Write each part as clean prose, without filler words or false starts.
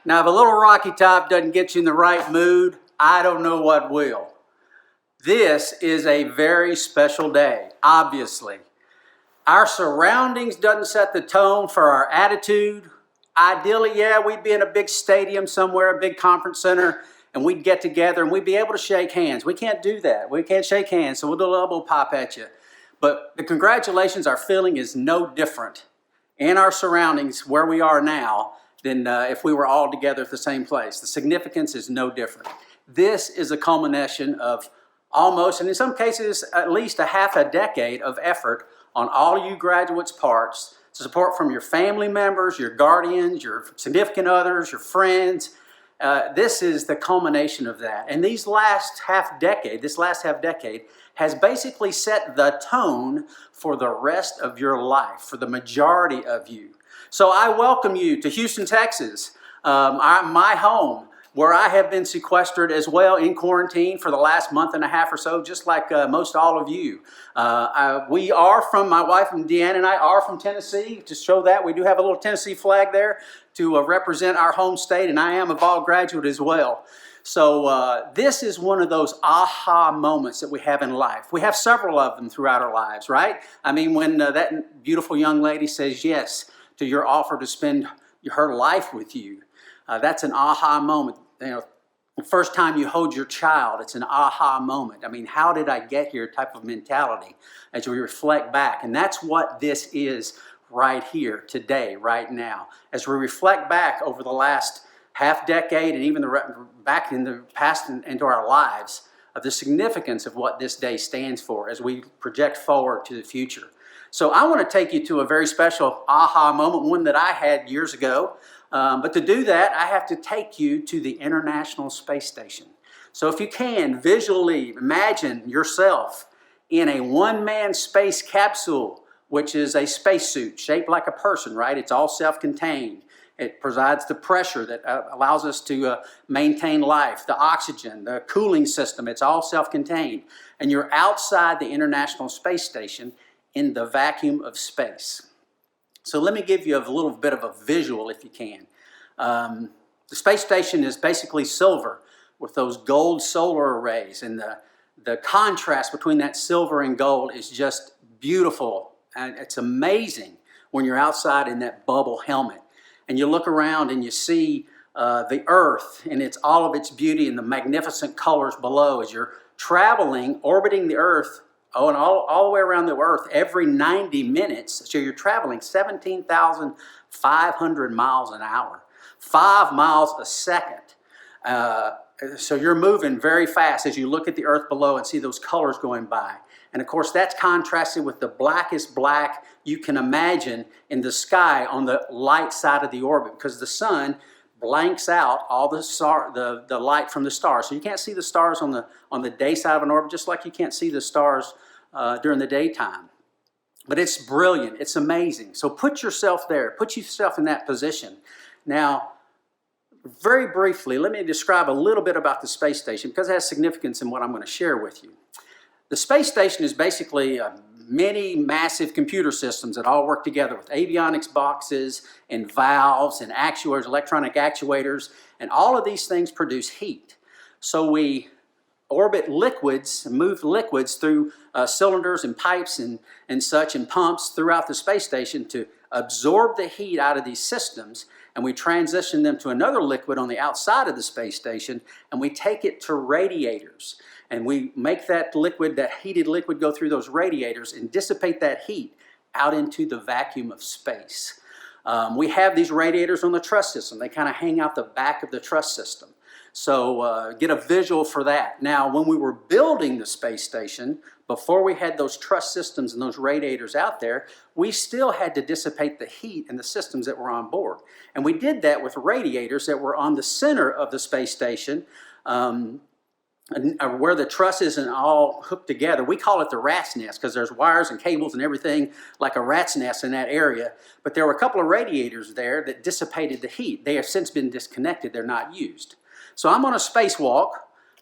Now, if a little Rocky Top doesn't get you in the right mood, I don't know what will. This is a very special day, obviously. Our surroundings doesn't set the tone for our attitude. Ideally, yeah, we'd be in a big stadium somewhere, a big conference center, and we'd get together and we'd be able to shake hands. We can't do that. We can't shake hands, so we'll do a little elbow pop at you. But the congratulations, our feeling is no different in our surroundings where we are now than if we were all together at the same place. The significance is no different. This is a culmination of almost, and in some cases, at least a half a decade of effort on all you graduates' parts, support from your family members, your guardians, your significant others, your friends. This is the culmination of that. And this last half decade has basically set the tone for the rest of your life, for the majority of you. So I welcome you to Houston, Texas, my home, where I have been sequestered as well in quarantine for the last month and a half or so, just like most all of you. We are from, my wife and Deanna and I are from Tennessee. To show that, we do have a little Tennessee flag there to represent our home state, and I am a Vol graduate as well. So this is one of those aha moments that we have in life. We have several of them throughout our lives, right? I mean, when that beautiful young lady says yes to your offer to spend her life with you, that's an aha moment. You know, the first time you hold your child, it's an aha moment. I mean, how did I get here type of mentality as we reflect back. And that's what this is right here, today, right now. As we reflect back over the last half decade and even back in the past into our lives, of the significance of what this day stands for as we project forward to the future. So I want to take you to a very special aha moment, one that I had years ago. But to do that, I have to take you to the International Space Station. So if you can, visually imagine yourself in a one-man space capsule, which is a spacesuit shaped like a person, right? It's all self-contained. It provides the pressure that allows us to maintain life, the oxygen, the cooling system. It's all self-contained. And you're outside the International Space Station in the vacuum of space. So let me give you a little bit of a visual if you can. The space station is basically silver with those gold solar arrays, and the contrast between that silver and gold is just beautiful. And it's amazing when you're outside in that bubble helmet. And you look around and you see the Earth and all of its beauty and the magnificent colors below as you're traveling, orbiting the Earth, and all the way around the Earth every 90 minutes. So you're traveling 17,500 miles an hour, 5 miles a second. So you're moving very fast as you look at the Earth below and see those colors going by. And of course, that's contrasted with the blackest black you can imagine in the sky on the light side of the orbit, because the sun blanks out all the light from the stars. So you can't see the stars on the day side of an orbit, just like you can't see the stars during the daytime. But it's brilliant. It's amazing. So put yourself there. Put yourself in that position. Now, very briefly, let me describe a little bit about the space station, because it has significance in what I'm going to share with you. The space station is basically many massive computer systems that all work together with avionics boxes and valves and actuators, electronic actuators, and all of these things produce heat. So we orbit liquids, move liquids through cylinders and pipes and such, and pumps throughout the space station to absorb the heat out of these systems, and we transition them to another liquid on the outside of the space station, and we take it to radiators. And we make that liquid, that heated liquid, go through those radiators and dissipate that heat out into the vacuum of space. We have these radiators on the truss system. They kind of hang out the back of the truss system. So get a visual for that. Now, when we were building the space station, before we had those truss systems and those radiators out there, we still had to dissipate the heat in the systems that were on board. And we did that with radiators that were on the center of the space station, where the truss isn't all hooked together. We call it the rat's nest because there's wires and cables and everything like a rat's nest in that area. But there were a couple of radiators there that dissipated the heat. They have since been disconnected. They're not used. So I'm on a spacewalk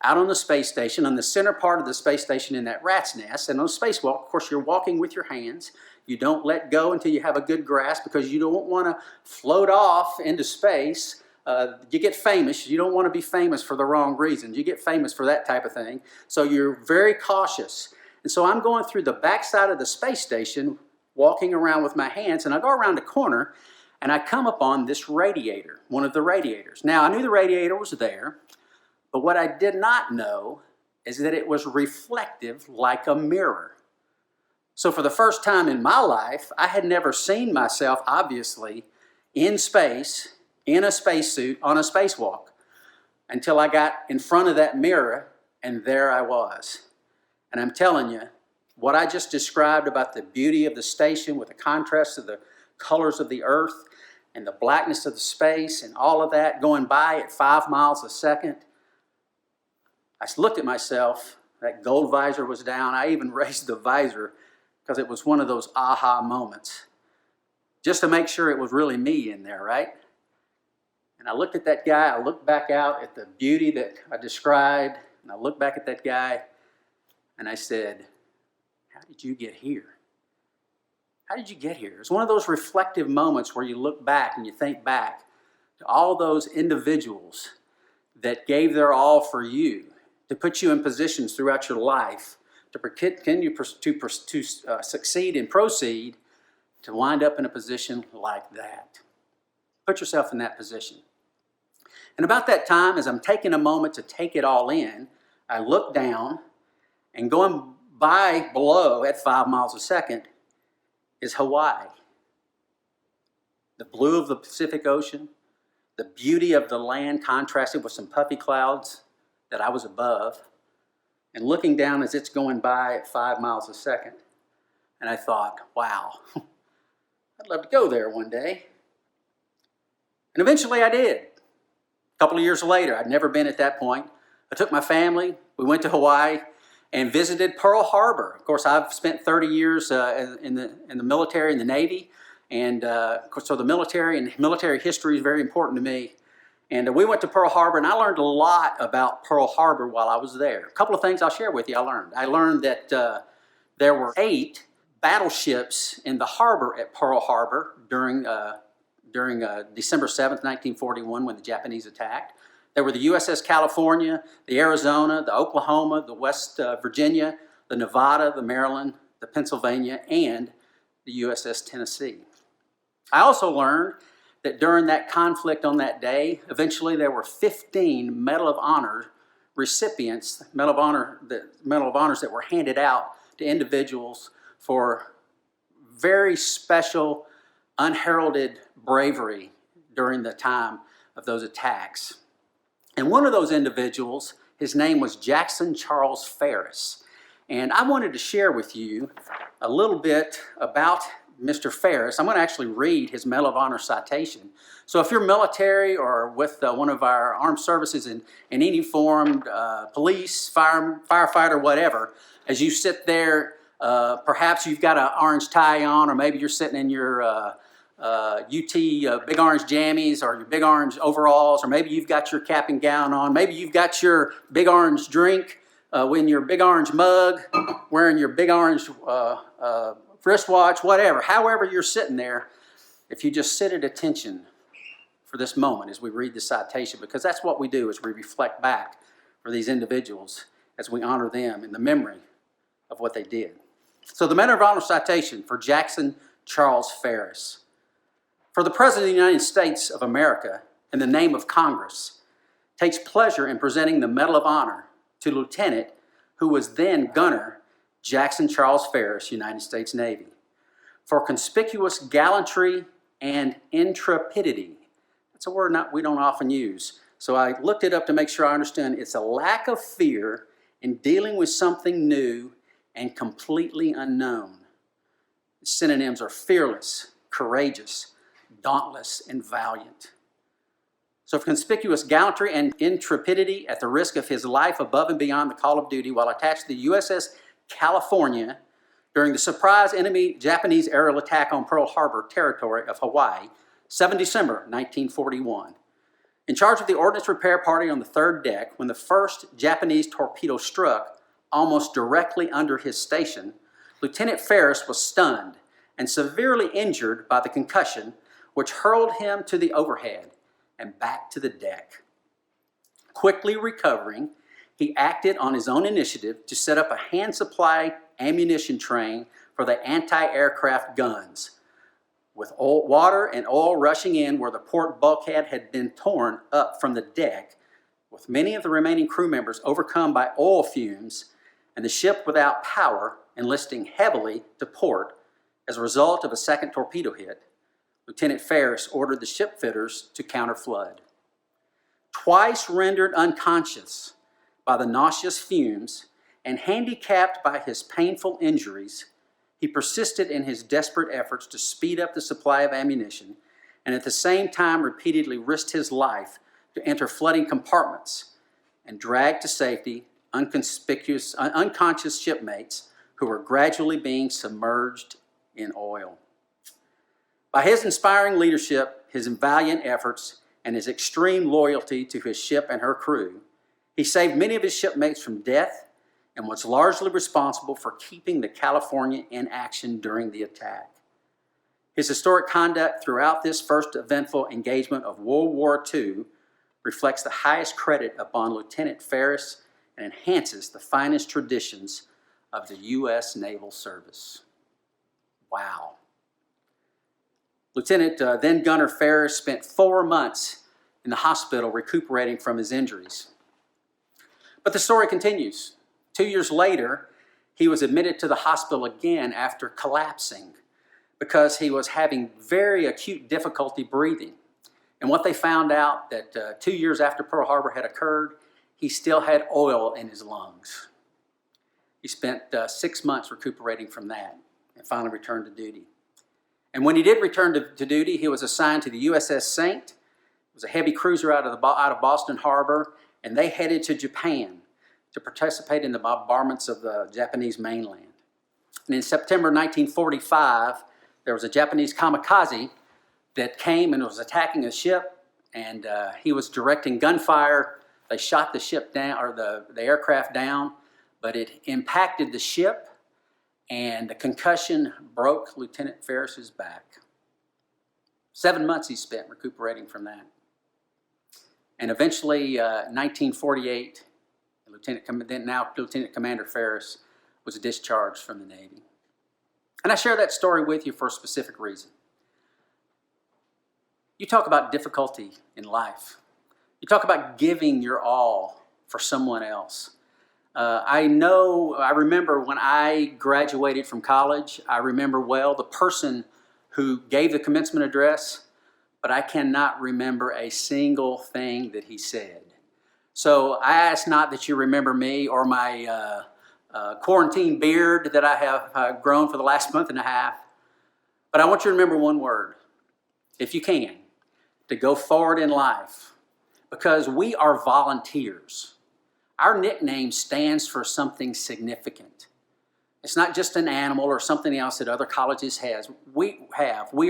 out on the space station, on the center part of the space station in that rat's nest. And on a spacewalk, of course, you're walking with your hands. You don't let go until you have a good grasp, because you don't want to float off into space you get famous. You don't want to be famous for the wrong reasons. You get famous for that type of thing. So you're very cautious. And so I'm going through the backside of the space station, walking around with my hands, and I go around the corner, and I come upon this radiator, one of the radiators. Now, I knew the radiator was there, but what I did not know is that it was reflective like a mirror. So for the first time in my life, I had never seen myself, obviously, in space, in a spacesuit, on a spacewalk, until I got in front of that mirror, and there I was. And I'm telling you, what I just described about the beauty of the station with the contrast of the colors of the earth and the blackness of the space and all of that going by at 5 miles a second, I looked at myself, that gold visor was down. I even raised the visor because it was one of those aha moments, just to make sure it was really me in there, right? And I looked at that guy, I looked back out at the beauty that I described, and I looked back at that guy, and I said, how did you get here? How did you get here? It's one of those reflective moments where you look back and you think back to all those individuals that gave their all for you, to put you in positions throughout your life, to continue to succeed and proceed, to wind up in a position like that. Put yourself in that position. And about that time, as I'm taking a moment to take it all in, I look down, and going by below at 5 miles a second is Hawaii. The blue of the Pacific Ocean, the beauty of the land contrasted with some puffy clouds that I was above, and looking down as it's going by at 5 miles a second. And I thought, wow, I'd love to go there one day. And eventually I did. A couple of years later, I'd never been at that point. I took my family, we went to Hawaii, and visited Pearl Harbor. Of course, I've spent 30 years in the military, in the Navy, and of course, so the military and military history is very important to me. And we went to Pearl Harbor, and I learned a lot about Pearl Harbor while I was there. A couple of things I'll share with you I learned that there were 8 battleships in the harbor at Pearl Harbor during December 7th, 1941, when the Japanese attacked. There were the USS California, the Arizona, the Oklahoma, the West Virginia, the Nevada, the Maryland, the Pennsylvania, and the USS Tennessee. I also learned that during that conflict on that day, eventually there were 15 Medal of Honor recipients, Medal of Honors that were handed out to individuals for very special, unheralded bravery during the time of those attacks. And one of those individuals, his name was Jackson Charles Ferris. And I wanted to share with you a little bit about Mr. Ferris. I'm going to actually read his Medal of Honor citation. So if you're military or with one of our armed services in any form, police, firefighter, whatever, as you sit there, perhaps you've got an orange tie on, or maybe you're sitting in your UT big orange jammies or your big orange overalls, or maybe you've got your cap and gown on, maybe you've got your big orange drink in your big orange mug, wearing your big orange wristwatch, whatever. However you're sitting there, if you just sit at attention for this moment as we read the citation, because that's what we do, is we reflect back for these individuals as we honor them in the memory of what they did. So the Medal of Honor citation for Jackson Charles Ferris. For the President of the United States of America, in the name of Congress, takes pleasure in presenting the Medal of Honor to Lieutenant, who was then Gunner, Jackson Charles Ferris, United States Navy, for conspicuous gallantry and intrepidity. That's a word we don't often use. So I looked it up to make sure I understand. It's a lack of fear in dealing with something new and completely unknown. Synonyms are fearless, courageous, dauntless, and valiant. So for conspicuous gallantry and intrepidity at the risk of his life above and beyond the call of duty while attached to the USS California during the surprise enemy Japanese aerial attack on Pearl Harbor territory of Hawaii, 7 December 1941. In charge of the ordnance repair party on the third deck, when the first Japanese torpedo struck almost directly under his station, Lieutenant Ferris was stunned and severely injured by the concussion, which hurled him to the overhead. and back to the deck. Quickly recovering, he acted on his own initiative to set up a hand supply ammunition train for the anti-aircraft guns, with water and oil rushing in where the port bulkhead had been torn up from the deck, with many of the remaining crew members overcome by oil fumes and the ship without power enlisting heavily to port as a result of a second torpedo hit. Lieutenant Ferris ordered the ship fitters to counter-flood. Twice rendered unconscious by the nauseous fumes and handicapped by his painful injuries, he persisted in his desperate efforts to speed up the supply of ammunition and at the same time repeatedly risked his life to enter flooding compartments and drag to safety unconscious shipmates who were gradually being submerged in oil. By his inspiring leadership, his valiant efforts, and his extreme loyalty to his ship and her crew, he saved many of his shipmates from death and was largely responsible for keeping the California in action during the attack. His historic conduct throughout this first eventful engagement of World War II reflects the highest credit upon Lieutenant Ferris and enhances the finest traditions of the U.S. Naval Service. Wow. Lieutenant then Gunner Ferris spent 4 months in the hospital recuperating from his injuries. But the story continues. 2 years later, he was admitted to the hospital again after collapsing because he was having very acute difficulty breathing. And what they found out that 2 years after Pearl Harbor had occurred, he still had oil in his lungs. He spent 6 months recuperating from that and finally returned to duty. And when he did return to duty, he was assigned to the USS Saint. It was a heavy cruiser out of Boston Harbor, and they headed to Japan to participate in the bombardments of the Japanese mainland. And in September 1945, there was a Japanese kamikaze that came and was attacking a ship, and he was directing gunfire. They shot the ship down, or the aircraft down, but it impacted the ship, and the concussion broke Lieutenant Ferris's back. 7 months he spent recuperating from that. And eventually, 1948, Lieutenant Commander Ferris was discharged from the Navy. And I share that story with you for a specific reason. You talk about difficulty in life. You talk about giving your all for someone else. I remember when I graduated from college, I remember well the person who gave the commencement address, but I cannot remember a single thing that he said. So I ask not that you remember me or my quarantine beard that I have grown for the last month and a half, but I want you to remember one word, if you can, to go forward in life, because we are volunteers. Our nickname stands for something significant. It's not just an animal or something else that other colleges have. We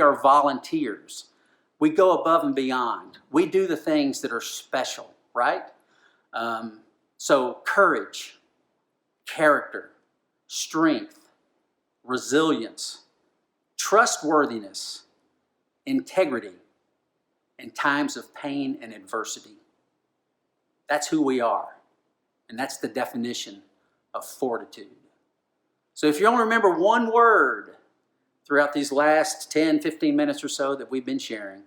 are volunteers. We go above and beyond. We do the things that are special, right? So courage, character, strength, resilience, trustworthiness, integrity in times of pain and adversity. That's who we are. And that's the definition of fortitude. So if you only remember one word throughout these last 10, 15 minutes or so that we've been sharing,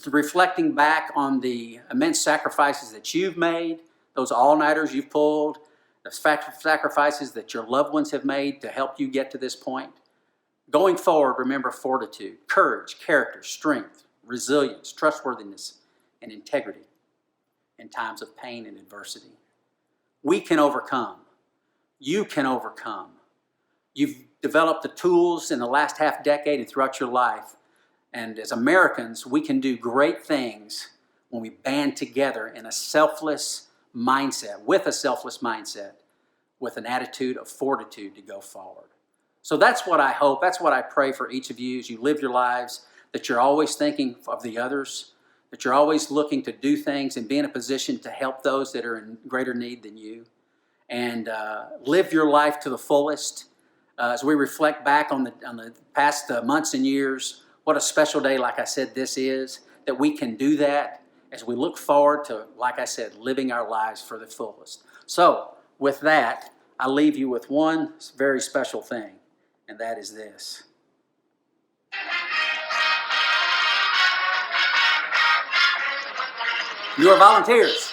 reflecting back on the immense sacrifices that you've made, those all-nighters you've pulled, the sacrifices that your loved ones have made to help you get to this point, going forward, remember fortitude, courage, character, strength, resilience, trustworthiness, and integrity in times of pain and adversity. We can overcome. You can overcome. You've developed the tools in the last half decade and throughout your life. And as Americans, we can do great things when we band together in a selfless mindset, with an attitude of fortitude to go forward. So that's what I hope, that's what I pray for each of you as you live your lives, that you're always thinking of the others, that you're always looking to do things and be in a position to help those that are in greater need than you, and live your life to the fullest. As we reflect back on the past months and years, what a special day, like I said, this is, that we can do that as we look forward to, like I said, living our lives for the fullest. So, with that, I leave you with one very special thing, and that is this. You are volunteers.